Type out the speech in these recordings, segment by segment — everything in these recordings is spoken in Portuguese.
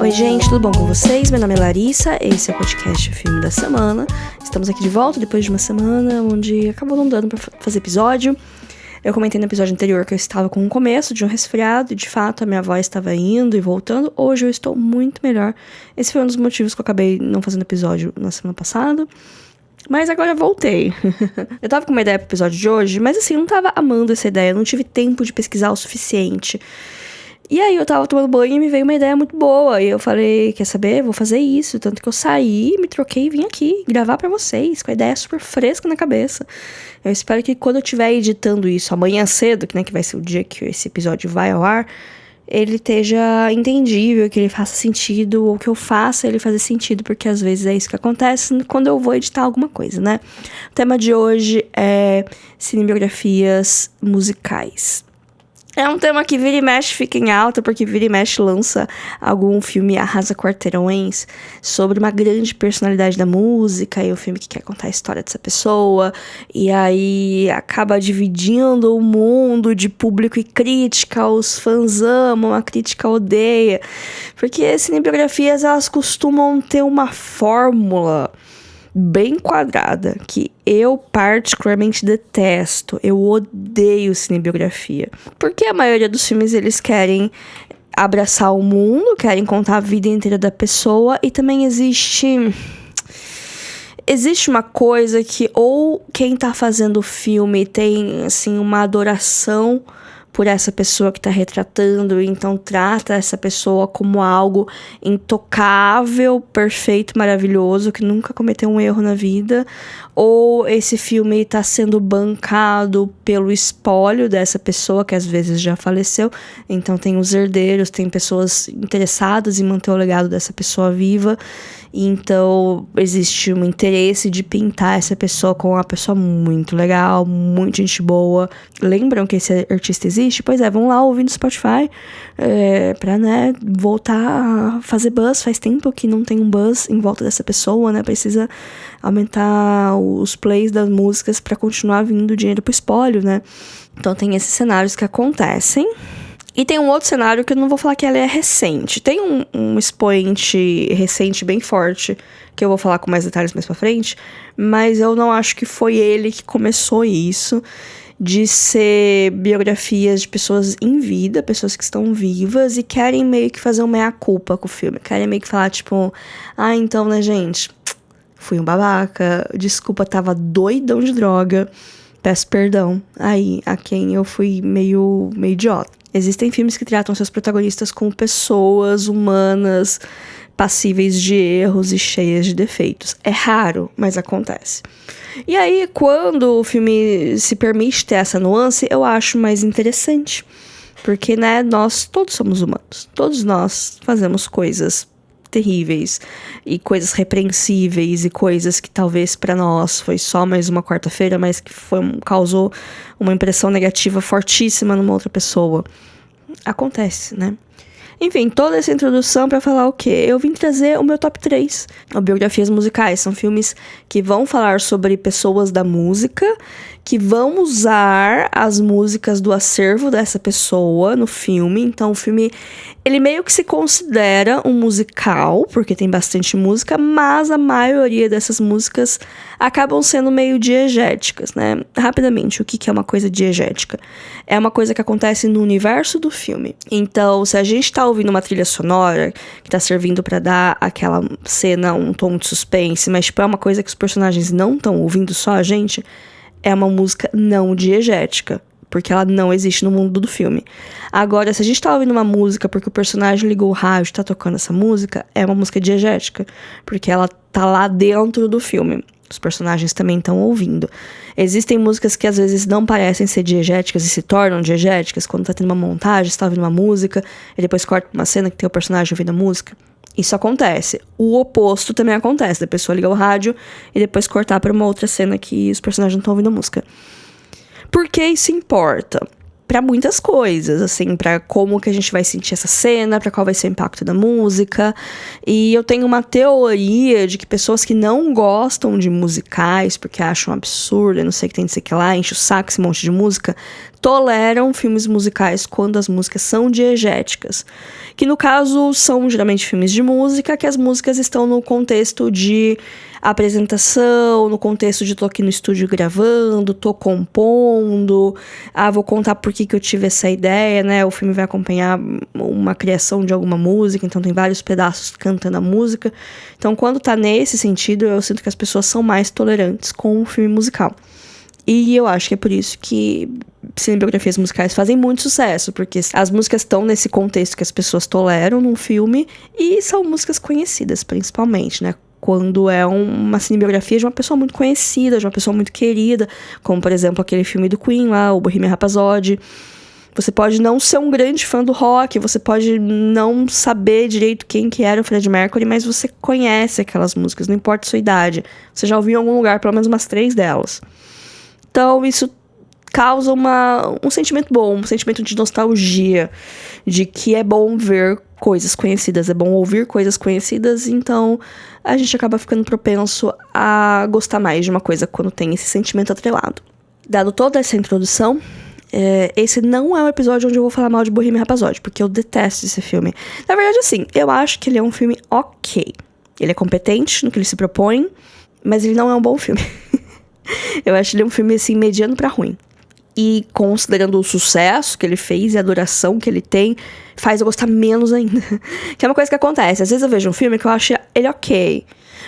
Oi gente, tudo bom com vocês? Meu nome é Larissa, esse é o podcast Filme da Semana. Estamos aqui de volta depois de uma semana onde acabou não dando pra fazer episódio. Eu comentei no episódio anterior que eu estava com o começo de um resfriado e de fato a minha voz estava indo e voltando. Hoje eu estou muito melhor. Esse foi um dos motivos que eu acabei não fazendo episódio na semana passada. Mas agora eu voltei. Eu tava com uma ideia pro episódio de hoje, mas assim, eu não tava amando essa ideia, não tive tempo de pesquisar o suficiente. E aí eu tava tomando banho e me veio uma ideia muito boa. E eu falei, quer saber? Vou fazer isso. Tanto que eu saí, me troquei e vim aqui gravar pra vocês, com a ideia super fresca na cabeça. Eu espero que quando eu estiver editando isso amanhã cedo, que vai ser o dia que esse episódio vai ao ar, ele esteja entendível, que ele faça sentido, ou que eu faça ele fazer sentido, porque às vezes é isso que acontece quando eu vou editar alguma coisa, né? O tema de hoje é cinebiografias musicais. É um tema que vira e mexe fica em alta, porque vira e mexe lança algum filme arrasa quarteirões sobre uma grande personalidade da música, e o filme que quer contar a história dessa pessoa, e aí acaba dividindo o mundo de público e crítica, os fãs amam, a crítica odeia, porque cinebiografias elas costumam ter uma fórmula bem quadrada, que eu particularmente detesto. Eu odeio cinebiografia. Porque a maioria dos filmes, eles querem abraçar o mundo, querem contar a vida inteira da pessoa, e também existe uma coisa que ou quem tá fazendo o filme tem, assim, uma adoração por essa pessoa que tá retratando, então trata essa pessoa como algo intocável, perfeito, maravilhoso, que nunca cometeu um erro na vida, ou esse filme tá sendo bancado pelo espólio dessa pessoa, que às vezes já faleceu, então tem os herdeiros, tem pessoas interessadas em manter o legado dessa pessoa viva, então existe um interesse de pintar essa pessoa como uma pessoa muito legal, muito gente boa. Lembram que esse artista existe? Pois é, vão lá ouvir no Spotify pra, voltar a fazer buzz. Faz tempo que não tem um buzz em volta dessa pessoa, precisa aumentar os plays das músicas pra continuar vindo dinheiro pro espólio, Então tem esses cenários que acontecem. E tem um outro cenário que eu não vou falar que ela é recente. Tem um expoente recente bem forte, que eu vou falar com mais detalhes mais pra frente, mas eu não acho que foi ele que começou isso, de ser biografias de pessoas em vida, pessoas que estão vivas e querem meio que fazer uma meia-culpa com o filme. Querem meio que falar, tipo, então, gente, fui um babaca, desculpa, tava doidão de droga, peço perdão aí a quem eu fui meio idiota. Existem filmes que tratam seus protagonistas como pessoas humanas, passíveis de erros e cheias de defeitos. É raro, mas acontece. E aí, quando o filme se permite ter essa nuance, eu acho mais interessante. Porque, nós todos somos humanos. Todos nós fazemos coisas terríveis e coisas repreensíveis e coisas que talvez pra nós foi só mais uma quarta-feira, mas que causou uma impressão negativa fortíssima numa outra pessoa. Acontece, Enfim, toda essa introdução pra falar o quê? Eu vim trazer o meu top 3. Biografias musicais são filmes que vão falar sobre pessoas da música, que vão usar as músicas do acervo dessa pessoa no filme. Então, o filme, ele meio que se considera um musical, porque tem bastante música, mas a maioria dessas músicas acabam sendo meio diegéticas, Rapidamente, o que é uma coisa diegética? É uma coisa que acontece no universo do filme. Então, se a gente tá ouvindo uma trilha sonora que tá servindo pra dar aquela cena um tom de suspense, mas é uma coisa que os personagens não estão ouvindo, só a gente, é uma música não diegética, porque ela não existe no mundo do filme. Agora, se a gente tá ouvindo uma música porque o personagem ligou o rádio e tá tocando essa música, é uma música diegética, porque ela tá lá dentro do filme. Os personagens também estão ouvindo. Existem músicas que às vezes não parecem ser diegéticas e se tornam diegéticas, quando tá tendo uma montagem, você tá ouvindo uma música, e depois corta uma cena que tem o personagem ouvindo a música. Isso acontece. O oposto também acontece, da pessoa ligar o rádio e depois cortar pra uma outra cena que os personagens não estão ouvindo a música. Por que isso importa? pra muitas coisas, assim, pra como que a gente vai sentir essa cena, pra qual vai ser o impacto da música. E eu tenho uma teoria de que pessoas que não gostam de musicais, porque acham absurdo, não sei o que tem, não sei o que lá, enche o saco esse monte de música, toleram filmes musicais quando as músicas são diegéticas. Que no caso são geralmente filmes de música, que as músicas estão no contexto de apresentação, no contexto de tô aqui no estúdio gravando, tô compondo, vou contar por que eu tive essa ideia, né? O filme vai acompanhar uma criação de alguma música, então tem vários pedaços cantando a música. Então, quando tá nesse sentido, eu sinto que as pessoas são mais tolerantes com o filme musical. E eu acho que é por isso que cinebiografias musicais fazem muito sucesso, porque as músicas estão nesse contexto que as pessoas toleram num filme, e são músicas conhecidas, principalmente, né? Quando é uma cinebiografia de uma pessoa muito conhecida, de uma pessoa muito querida, como, por exemplo, aquele filme do Queen lá, o Bohemian Rhapsody. Você pode não ser um grande fã do rock, você pode não saber direito quem que era o Freddie Mercury, mas você conhece aquelas músicas, não importa a sua idade. Você já ouviu em algum lugar pelo menos umas 3 delas. Então, isso causa um sentimento bom, um sentimento de nostalgia, de que é bom ver coisas conhecidas, é bom ouvir coisas conhecidas, então a gente acaba ficando propenso a gostar mais de uma coisa quando tem esse sentimento atrelado. Dado toda essa introdução, esse não é um episódio onde eu vou falar mal de Bohemian Rhapsody, porque eu detesto esse filme. Na verdade, assim, eu acho que ele é um filme ok. Ele é competente no que ele se propõe, mas ele não é um bom filme. Eu acho ele um filme, assim, mediano pra ruim. E considerando o sucesso que ele fez e a duração que ele tem, faz eu gostar menos ainda. Que é uma coisa que acontece. Às vezes eu vejo um filme que eu acho ele ok.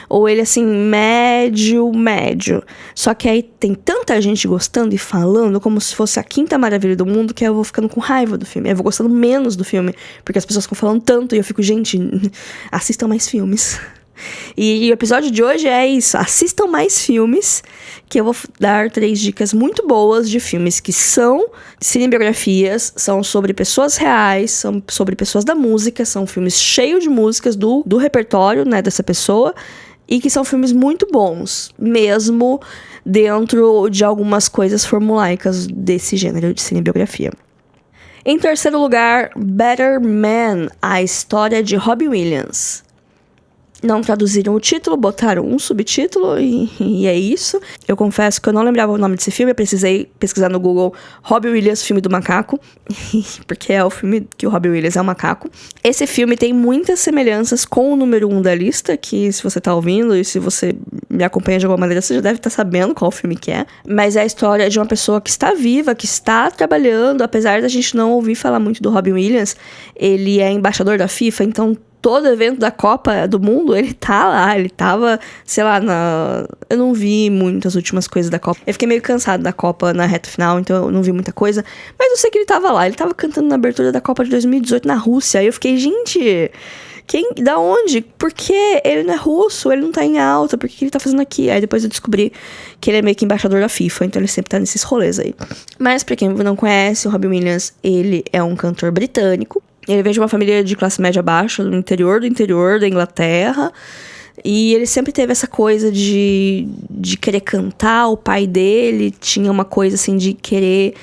Ou ele, assim, médio. Só que aí tem tanta gente gostando e falando como se fosse a quinta maravilha do mundo, que eu vou ficando com raiva do filme. Eu vou gostando menos do filme, porque as pessoas ficam falando tanto e eu fico, gente, assistam mais filmes. E o episódio de hoje é isso, assistam mais filmes, que eu vou dar 3 dicas muito boas de filmes que são cinebiografias, são sobre pessoas reais, são sobre pessoas da música, são filmes cheios de músicas do repertório, né, dessa pessoa, e que são filmes muito bons, mesmo dentro de algumas coisas formulaicas desse gênero de cinebiografia. Em terceiro lugar, Better Man, a história de Robbie Williams. Não traduziram o título, botaram um subtítulo e é isso. Eu confesso que eu não lembrava o nome desse filme, eu precisei pesquisar no Google Robbie Williams, filme do macaco, porque é o filme que o Robbie Williams é um macaco. Esse filme tem muitas semelhanças com o número 1 da lista, que se você tá ouvindo e se você me acompanha de alguma maneira, você já deve estar sabendo qual filme que é. Mas é a história de uma pessoa que está viva, que está trabalhando, apesar da gente não ouvir falar muito do Robbie Williams, ele é embaixador da FIFA, então todo evento da Copa do Mundo, ele tá lá, ele tava, sei lá, eu não vi muitas últimas coisas da Copa. Eu fiquei meio cansado da Copa na reta final, então eu não vi muita coisa. Mas eu sei que ele tava lá, ele tava cantando na abertura da Copa de 2018 na Rússia. Aí eu fiquei, gente, da onde? Por que ele não é russo? Ele não tá em alta? Por que ele tá fazendo aqui? Aí depois eu descobri que ele é meio que embaixador da FIFA, então ele sempre tá nesses rolês aí. Mas pra quem não conhece, o Robbie Williams, ele é um cantor britânico. Ele veio de uma família de classe média baixa, do interior da Inglaterra. E ele sempre teve essa coisa de querer cantar. O pai dele tinha uma coisa assim de querer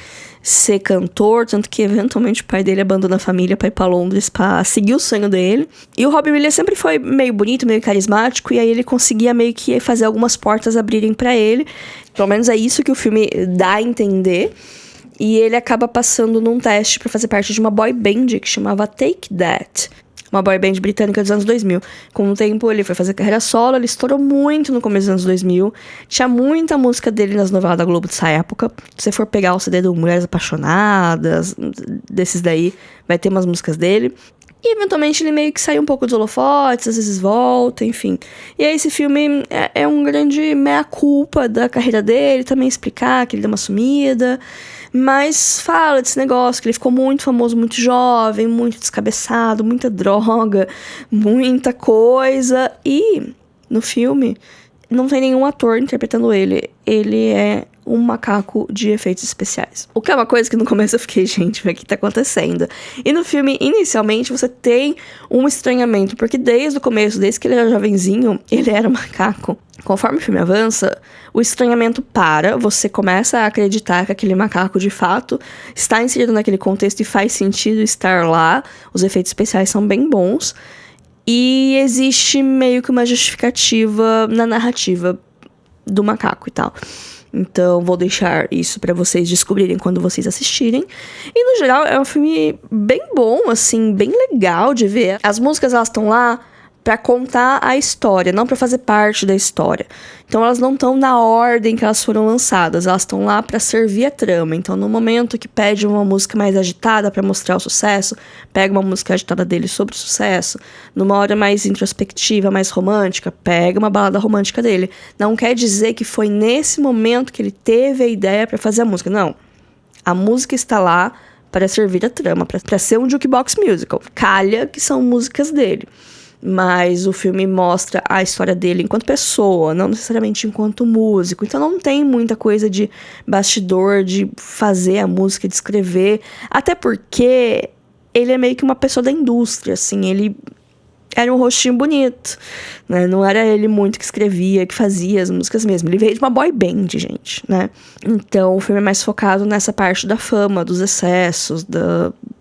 ser cantor, tanto que eventualmente o pai dele abandona a família pra ir pra Londres pra seguir o sonho dele. E o Robbie Williams sempre foi meio bonito, meio carismático, e aí ele conseguia meio que fazer algumas portas abrirem pra ele. Pelo menos é isso que o filme dá a entender. E ele acaba passando num teste pra fazer parte de uma boy band que chamava Take That. Uma boy band britânica dos anos 2000. Com o tempo, ele foi fazer carreira solo, ele estourou muito no começo dos anos 2000. Tinha muita música dele nas novelas da Globo dessa época. Se você for pegar o CD do Mulheres Apaixonadas, desses daí, vai ter umas músicas dele. E, eventualmente, ele meio que sai um pouco dos holofotes, às vezes volta, enfim. E aí, esse filme é um grande meia-culpa da carreira dele, também explicar que ele deu uma sumida. Mas fala desse negócio, que ele ficou muito famoso, muito jovem, muito descabeçado, muita droga, muita coisa. E, no filme, não tem nenhum ator interpretando ele. Ele é um macaco de efeitos especiais. O que é uma coisa que no começo eu fiquei, gente, o que tá acontecendo? E no filme, inicialmente, você tem um estranhamento, porque desde o começo, desde que ele era jovenzinho, ele era um macaco. Conforme o filme avança, o estranhamento para, você começa a acreditar que aquele macaco, de fato, está inserido naquele contexto e faz sentido estar lá. Os efeitos especiais são bem bons. E existe meio que uma justificativa na narrativa do macaco e tal. Então, vou deixar isso pra vocês descobrirem quando vocês assistirem. E, no geral, é um filme bem bom, assim, bem legal de ver. As músicas, elas estão lá pra contar a história, não pra fazer parte da história. Então, elas não estão na ordem que elas foram lançadas. Elas estão lá pra servir a trama. Então, no momento que pede uma música mais agitada pra mostrar o sucesso, pega uma música agitada dele sobre o sucesso. Numa hora mais introspectiva, mais romântica, pega uma balada romântica dele. Não quer dizer que foi nesse momento que ele teve a ideia pra fazer a música. Não. A música está lá para servir a trama, pra ser um jukebox musical. Calha que são músicas dele. Mas o filme mostra a história dele enquanto pessoa, não necessariamente enquanto músico. Então não tem muita coisa de bastidor, de fazer a música, de escrever. Até porque ele é meio que uma pessoa da indústria, assim. Ele era um rostinho bonito, né? Não era ele muito que escrevia, que fazia as músicas mesmo. Ele veio de uma boy band, gente, né? Então o filme é mais focado nessa parte da fama, dos excessos,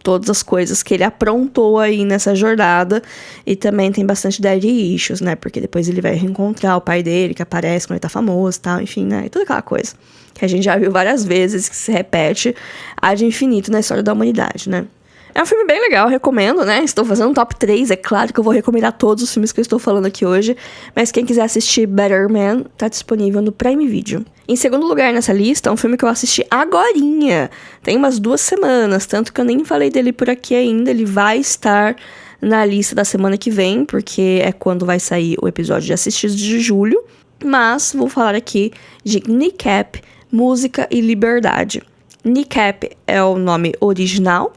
todas as coisas que ele aprontou aí nessa jornada. E também tem bastante daddy issues, né? Porque depois ele vai reencontrar o pai dele, que aparece quando ele tá famoso e tal, enfim, né? E toda aquela coisa que a gente já viu várias vezes, que se repete ad infinito na história da humanidade, né? É um filme bem legal, recomendo, né? Estou fazendo um top 3, é claro que eu vou recomendar todos os filmes que eu estou falando aqui hoje. Mas quem quiser assistir Better Man, tá disponível no Prime Video. Em segundo lugar nessa lista, é um filme que eu assisti agorinha. Tem umas 2 semanas, tanto que eu nem falei dele por aqui ainda. Ele vai estar na lista da semana que vem, porque é quando vai sair o episódio de Assistidos de julho. Mas vou falar aqui de Kneecap, Música e Liberdade. Kneecap é o nome original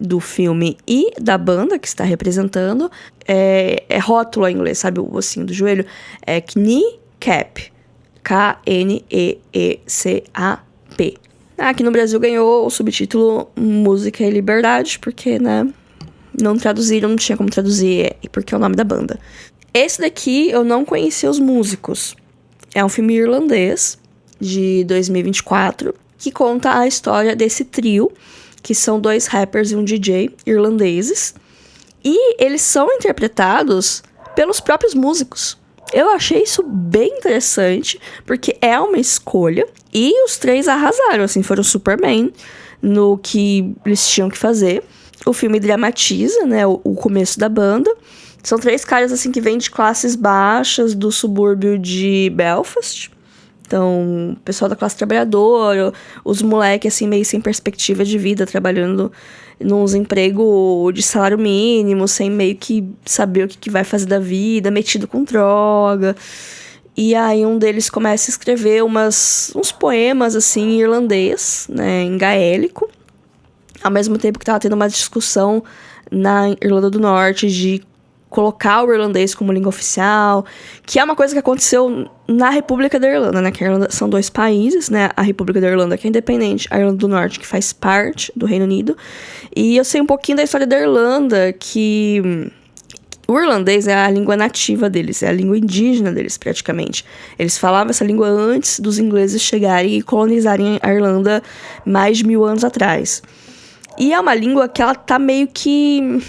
do filme e da banda que está representando. É rótulo em inglês, sabe? O ossinho do joelho. É Kneecap. K-N-E-E-C-A-P. Aqui no Brasil ganhou o subtítulo Música e Liberdade, porque, né, não traduziram, não tinha como traduzir, porque é o nome da banda. Esse daqui eu não conhecia os músicos. É um filme irlandês, de 2024, que conta a história desse trio, que são 2 rappers e um DJ irlandeses. E eles são interpretados pelos próprios músicos. Eu achei isso bem interessante, porque é uma escolha. E os 3 arrasaram, assim, foram Superman no que eles tinham que fazer. O filme dramatiza, né, o começo da banda. São 3 caras, assim, que vêm de classes baixas do subúrbio de Belfast. Então, o pessoal da classe trabalhadora, os moleques, assim, meio sem perspectiva de vida, trabalhando nos empregos de salário mínimo, sem meio que saber o que vai fazer da vida, metido com droga. E aí um deles começa a escrever uns poemas, assim, em irlandês, né, em gaélico. Ao mesmo tempo que tava tendo uma discussão na Irlanda do Norte de colocar o irlandês como língua oficial, que é uma coisa que aconteceu na República da Irlanda, né? Que a Irlanda são 2 países, né? A República da Irlanda, que é independente, a Irlanda do Norte, que faz parte do Reino Unido. E eu sei um pouquinho da história da Irlanda, que o irlandês é a língua nativa deles, é a língua indígena deles, praticamente. Eles falavam essa língua antes dos ingleses chegarem e colonizarem a Irlanda mais de 1000 anos atrás. E é uma língua que ela tá meio que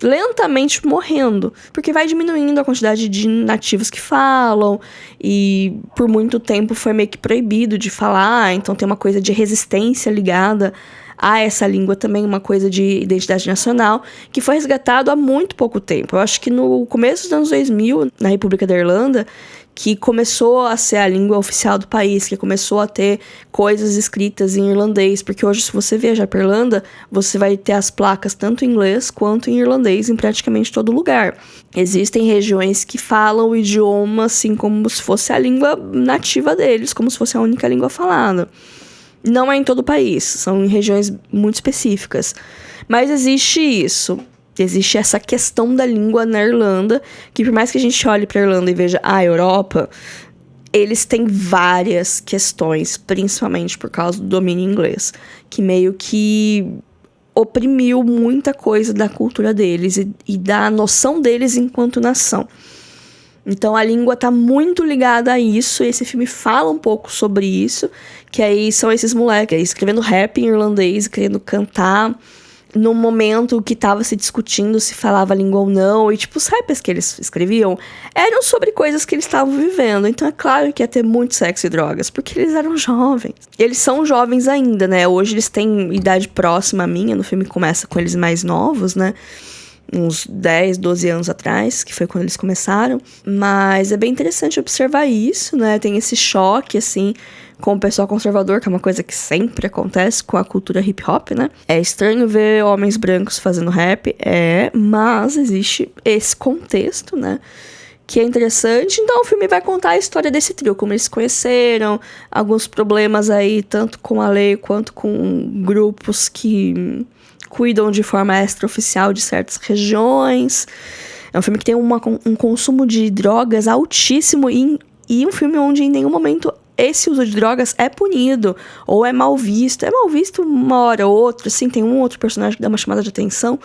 lentamente morrendo, porque vai diminuindo a quantidade de nativos que falam, e por muito tempo foi meio que proibido de falar, então tem uma coisa de resistência ligada a essa língua também, uma coisa de identidade nacional, que foi resgatado há muito pouco tempo. Eu acho que no começo dos anos 2000, na República da Irlanda, que começou a ser a língua oficial do país, que começou a ter coisas escritas em irlandês, porque hoje, se você viajar para Irlanda, você vai ter as placas tanto em inglês quanto em irlandês em praticamente todo lugar. Existem regiões que falam o idioma assim como se fosse a língua nativa deles, como se fosse a única língua falada. Não é em todo o país, são em regiões muito específicas. Mas existe isso. Existe essa questão da língua na Irlanda, que por mais que a gente olhe para a Irlanda e veja a Europa, eles têm várias questões, principalmente por causa do domínio inglês, que meio que oprimiu muita coisa da cultura deles e da noção deles enquanto nação. Então a língua tá muito ligada a isso, e esse filme fala um pouco sobre isso, que aí são esses moleques escrevendo rap em irlandês, querendo cantar no momento que tava se discutindo se falava a língua ou não, e tipo, os raps que eles escreviam eram sobre coisas que eles estavam vivendo, então é claro que ia ter muito sexo e drogas, porque eles eram jovens. E eles são jovens ainda, né, hoje eles têm idade próxima à minha, no filme começa com eles mais novos, né, uns 10, 12 anos atrás, que foi quando eles começaram, mas é bem interessante observar isso, né, tem esse choque, assim, com o pessoal conservador, que é uma coisa que sempre acontece com a cultura hip-hop, né? É estranho ver homens brancos fazendo rap, mas existe esse contexto, né? Que é interessante. Então o filme vai contar a história desse trio, como eles se conheceram, alguns problemas aí, tanto com a lei quanto com grupos que cuidam de forma extraoficial de certas regiões. É um filme que tem um consumo de drogas altíssimo e um filme onde em nenhum momento esse uso de drogas é punido, ou é mal visto. É mal visto uma hora ou outra, assim, tem um outro personagem que dá uma chamada de atenção,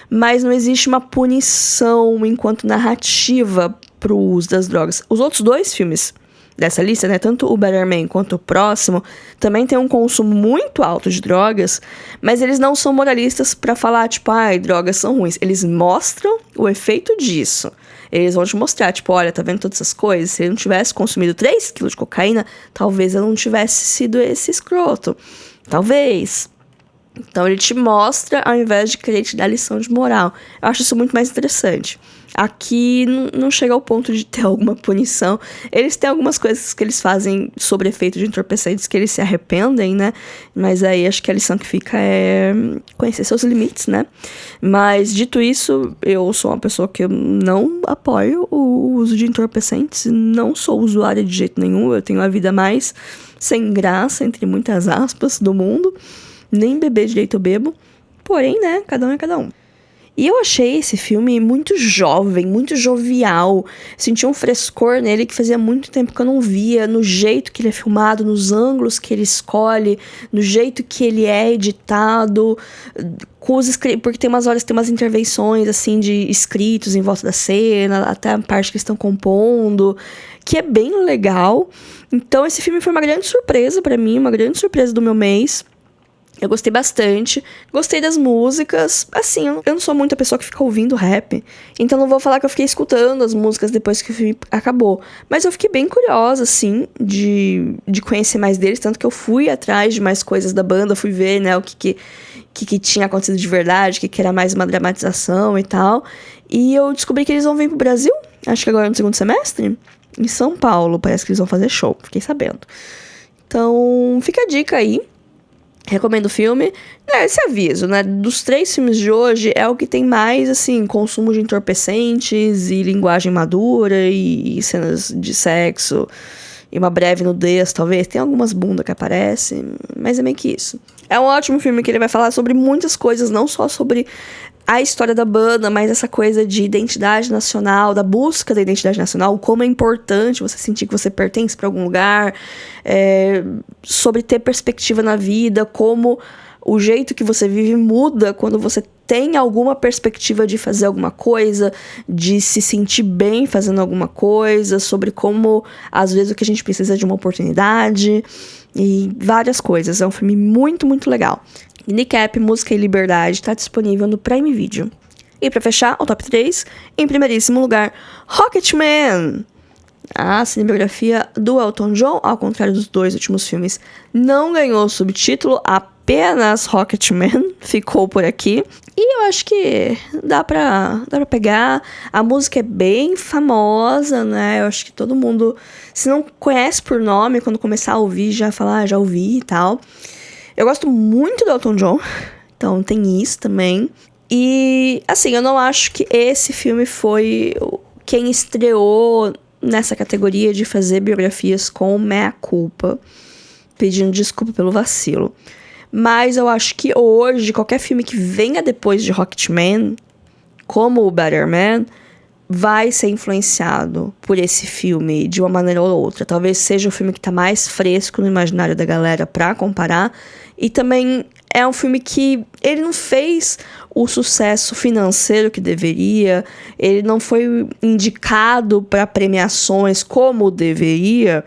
mas não existe uma punição enquanto narrativa pro uso das drogas. Os outros 2 filmes dessa lista, né, tanto o Better Man quanto o próximo, também tem um consumo muito alto de drogas, mas eles não são moralistas pra falar, tipo, drogas são ruins. Eles mostram o efeito disso. Eles vão te mostrar, tipo, olha, tá vendo todas essas coisas? Se ele não tivesse consumido 3 quilos de cocaína, talvez eu não tivesse sido esse escroto. Talvez. Então ele te mostra ao invés de querer te dar lição de moral. Eu acho isso muito mais interessante. Aqui não chega ao ponto de ter alguma punição. Eles têm algumas coisas que eles fazem sobre efeito de entorpecentes que eles se arrependem, né? Mas aí acho que a lição que fica é conhecer seus limites, né? Mas dito isso, eu sou uma pessoa que eu não apoio o uso de entorpecentes. Não sou usuária de jeito nenhum. Eu tenho a vida mais sem graça, entre muitas aspas, do mundo. Nem beber direito eu bebo. Porém, né? Cada um é cada um. E eu achei esse filme muito jovem, muito jovial. Senti um frescor nele que fazia muito tempo que eu não via. No jeito que ele é filmado, nos ângulos que ele escolhe, no jeito que ele é editado. Porque tem umas horas, tem umas intervenções, assim, de escritos em volta da cena, até a parte que eles estão compondo, que é bem legal. Então esse filme foi uma grande surpresa pra mim, uma grande surpresa do meu mês. Eu gostei bastante, gostei das músicas. Assim, eu não sou muito a pessoa que fica ouvindo rap, então não vou falar que eu fiquei escutando as músicas depois que o filme acabou. Mas eu fiquei bem curiosa, assim, de conhecer mais deles, tanto que eu fui atrás de mais coisas da banda, fui ver, né, o que tinha acontecido de verdade, que era mais uma dramatização e tal. E eu descobri que eles vão vir pro Brasil, acho que agora no segundo semestre, em São Paulo, parece que eles vão fazer show, fiquei sabendo. Então, fica a dica aí. Recomendo o filme. Esse aviso, né? Dos 3 filmes de hoje, é o que tem mais, assim, consumo de entorpecentes e linguagem madura e cenas de sexo e uma breve nudez, talvez. Tem algumas bundas que aparecem, mas é meio que isso. É um ótimo filme que ele vai falar sobre muitas coisas, não só sobre a história da banda, mas essa coisa de identidade nacional, da busca da identidade nacional, como é importante você sentir que você pertence para algum lugar, sobre ter perspectiva na vida, como o jeito que você vive muda quando você tem alguma perspectiva de fazer alguma coisa, de se sentir bem fazendo alguma coisa, sobre como, às vezes, o que a gente precisa é de uma oportunidade e várias coisas. É um filme muito, muito legal. Minicap, Música e Liberdade está disponível no Prime Video. E para fechar, o top 3, em primeiríssimo lugar, Rocketman. A cinebiografia do Elton John, ao contrário dos 2 últimos filmes, não ganhou subtítulo, apenas Rocketman ficou por aqui. E eu acho que dá pra pegar. A música é bem famosa, né? Eu acho que todo mundo, se não conhece por nome, quando começar a ouvir, já falar, já ouvi e tal. Eu gosto muito do Elton John, então tem isso também. E, assim, eu não acho que esse filme foi quem estreou nessa categoria de fazer biografias com meia-culpa, pedindo desculpa pelo vacilo. Mas eu acho que hoje, qualquer filme que venha depois de Rocketman, como o Better Man, vai ser influenciado por esse filme de uma maneira ou outra. Talvez seja o filme que tá mais fresco no imaginário da galera pra comparar. E também é um filme que ele não fez o sucesso financeiro que deveria. Ele não foi indicado para premiações como deveria.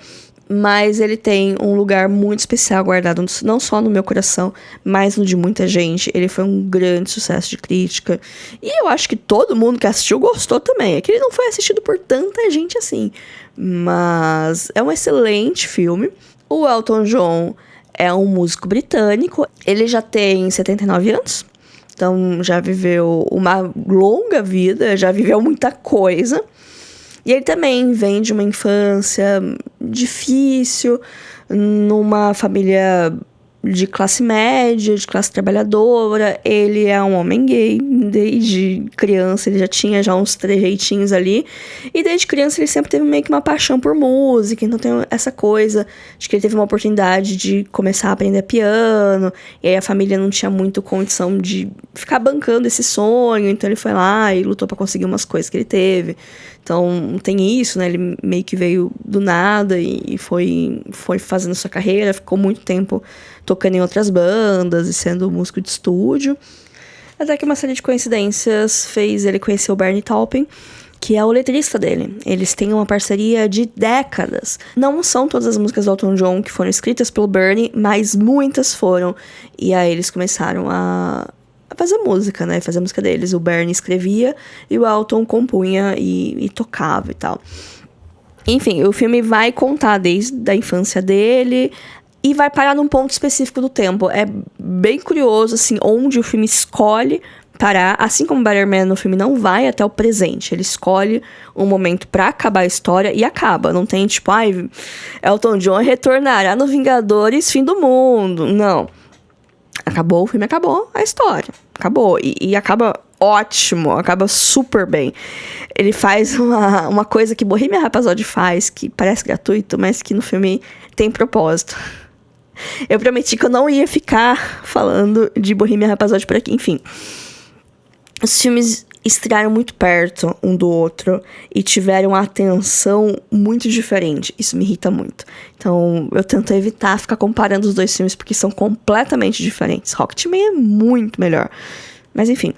Mas ele tem um lugar muito especial guardado, não só no meu coração, mas no de muita gente. Ele foi um grande sucesso de crítica. E eu acho que todo mundo que assistiu gostou também. É que ele não foi assistido por tanta gente assim. Mas é um excelente filme. O Elton John é um músico britânico. Ele já tem 79 anos. Então já viveu uma longa vida, já viveu muita coisa. E ele também vem de uma infância difícil, numa família de classe média, de classe trabalhadora. Ele é um homem gay, desde criança ele já tinha uns trejeitinhos ali. E desde criança ele sempre teve meio que uma paixão por música, então tem essa coisa de que ele teve uma oportunidade de começar a aprender piano, e aí a família não tinha muito condição de ficar bancando esse sonho, então ele foi lá e lutou pra conseguir umas coisas que ele teve. Então tem isso, né? Ele meio que veio do nada e foi fazendo sua carreira, ficou muito tempo tocando em outras bandas e sendo músico de estúdio. Até que uma série de coincidências fez ele conhecer o Bernie Taupin, que é o letrista dele. Eles têm uma parceria de décadas. Não são todas as músicas do Elton John que foram escritas pelo Bernie, mas muitas foram. E aí eles começaram a fazer música, né? Fazer a música deles. O Bernie escrevia e o Elton compunha e tocava e tal. Enfim, o filme vai contar desde a infância dele e vai parar num ponto específico do tempo. É bem curioso, assim, onde o filme escolhe parar. Assim como Better Man, o filme não vai até o presente. Ele escolhe um momento pra acabar a história e acaba. Não tem, tipo, Elton John retornará no Vingadores Fim do Mundo. Não. Acabou, o filme acabou, a história. Acabou. E acaba ótimo, acaba super bem. Ele faz uma coisa que Bohemian Rhapsody faz, que parece gratuito, mas que no filme tem propósito. Eu prometi que eu não ia ficar falando de Bohemian Rhapsody por aqui. Enfim, os filmes estrearam muito perto um do outro e tiveram uma atenção muito diferente. Isso me irrita muito. Então, eu tento evitar ficar comparando os dois filmes porque são completamente diferentes. Rocketman é muito melhor. Mas, enfim.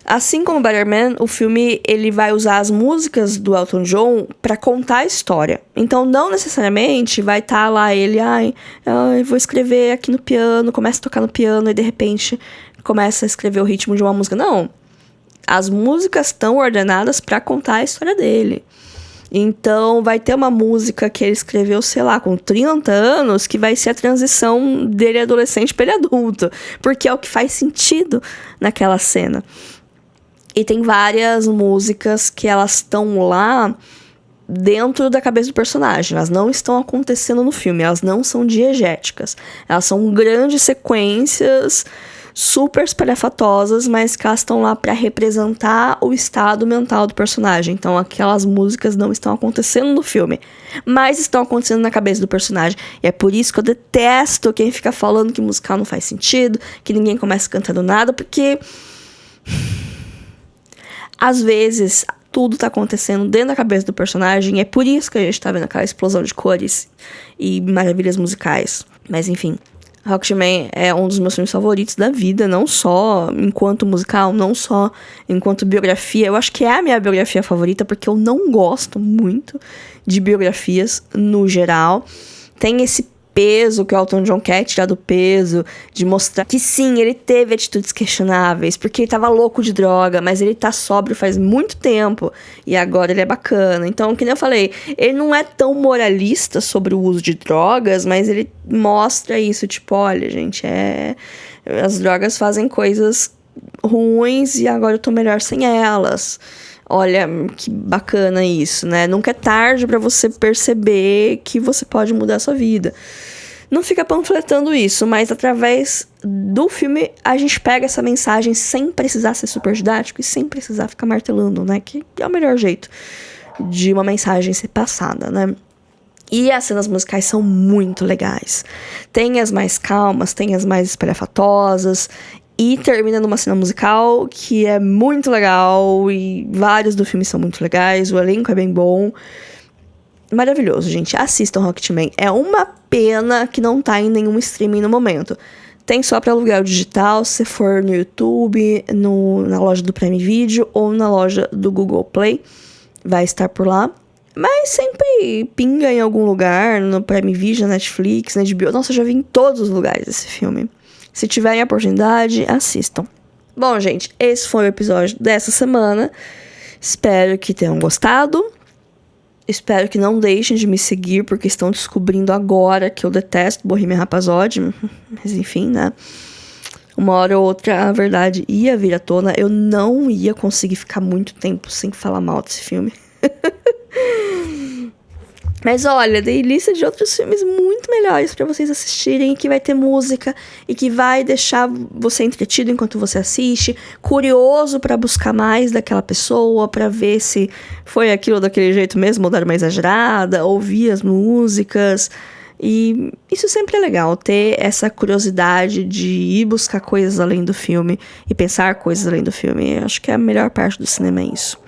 Assim como Better Man, o filme ele vai usar as músicas do Elton John pra contar a história. Então, não necessariamente vai estar lá ele, eu vou escrever aqui no piano, começa a tocar no piano e de repente começa a escrever o ritmo de uma música. Não. As músicas estão ordenadas pra contar a história dele. Então, vai ter uma música que ele escreveu, sei lá, com 30 anos, que vai ser a transição dele adolescente pra ele adulto. Porque é o que faz sentido naquela cena. E tem várias músicas que elas estão lá dentro da cabeça do personagem. Elas não estão acontecendo no filme, elas não são diegéticas. Elas são grandes sequências super espalhafatosas, mas que elas estão lá para representar o estado mental do personagem. Então aquelas músicas não estão acontecendo no filme, mas estão acontecendo na cabeça do personagem. E é por isso que eu detesto quem fica falando que musical não faz sentido, que ninguém começa cantando nada, porque às vezes tudo tá acontecendo dentro da cabeça do personagem, e é por isso que a gente tá vendo aquela explosão de cores e maravilhas musicais. Mas enfim, Rocketman é um dos meus filmes favoritos da vida, não só enquanto musical, não só enquanto biografia. Eu acho que é a minha biografia favorita, porque eu não gosto muito de biografias no geral. Tem esse peso que o Elton John quer tirar do peso, de mostrar que sim, ele teve atitudes questionáveis, porque ele tava louco de droga, mas ele tá sóbrio faz muito tempo, e agora ele é bacana. Então, que nem eu falei, ele não é tão moralista sobre o uso de drogas, mas ele mostra isso, tipo, olha, gente, as drogas fazem coisas ruins e agora eu tô melhor sem elas. Olha, que bacana isso, né? Nunca é tarde pra você perceber que você pode mudar a sua vida. Não fica panfletando isso, mas através do filme a gente pega essa mensagem sem precisar ser super didático e sem precisar ficar martelando, né? Que é o melhor jeito de uma mensagem ser passada, né? E as cenas musicais são muito legais. Tem as mais calmas, tem as mais espalhafatosas. E termina numa cena musical que é muito legal. E vários do filme são muito legais. O elenco é bem bom. Maravilhoso, gente. Assistam Rocketman. É uma pena que não tá em nenhum streaming no momento. Tem só pra alugar o digital, se for no YouTube, na loja do Prime Video ou na loja do Google Play. Vai estar por lá. Mas sempre pinga em algum lugar, no Prime Video, na Netflix, na HBO. Nossa, eu já vi em todos os lugares esse filme. Se tiverem a oportunidade, assistam. Bom, gente, esse foi o episódio dessa semana. Espero que tenham gostado. Espero que não deixem de me seguir, porque estão descobrindo agora que eu detesto Bohemian Rhapsody. Mas enfim, né? Uma hora ou outra a verdade ia vir à tona. Eu não ia conseguir ficar muito tempo sem falar mal desse filme. Mas olha, dei lista de outros filmes muito melhores pra vocês assistirem, que vai ter música e que vai deixar você entretido enquanto você assiste, curioso pra buscar mais daquela pessoa, pra ver se foi aquilo daquele jeito mesmo, ou dar uma exagerada, ouvir as músicas. E isso sempre é legal, ter essa curiosidade de ir buscar coisas além do filme e pensar coisas além do filme. Eu acho que a melhor parte do cinema é isso.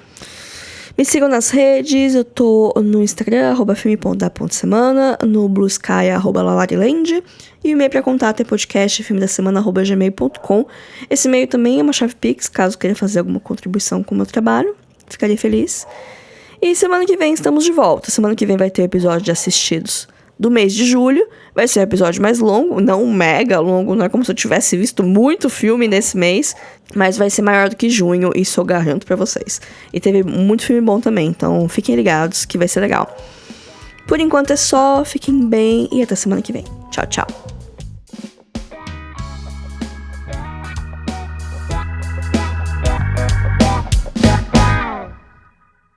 Me sigam nas redes, eu tô no Instagram, @filme.da.semana, no Blue Sky, @lalariland, e o e-mail pra contato é podcastfilmedasemana@gmail.com. Esse e-mail também é uma chave Pix, caso queira fazer alguma contribuição com o meu trabalho, ficaria feliz. E semana que vem estamos de volta, semana que vem vai ter o episódio de assistidos do mês de julho, vai ser um episódio mais longo, não mega longo, não é como se eu tivesse visto muito filme nesse mês, mas vai ser maior do que junho, isso eu garanto pra vocês. E teve muito filme bom também, então fiquem ligados que vai ser legal. Por enquanto é só, fiquem bem e até semana que vem. Tchau, tchau.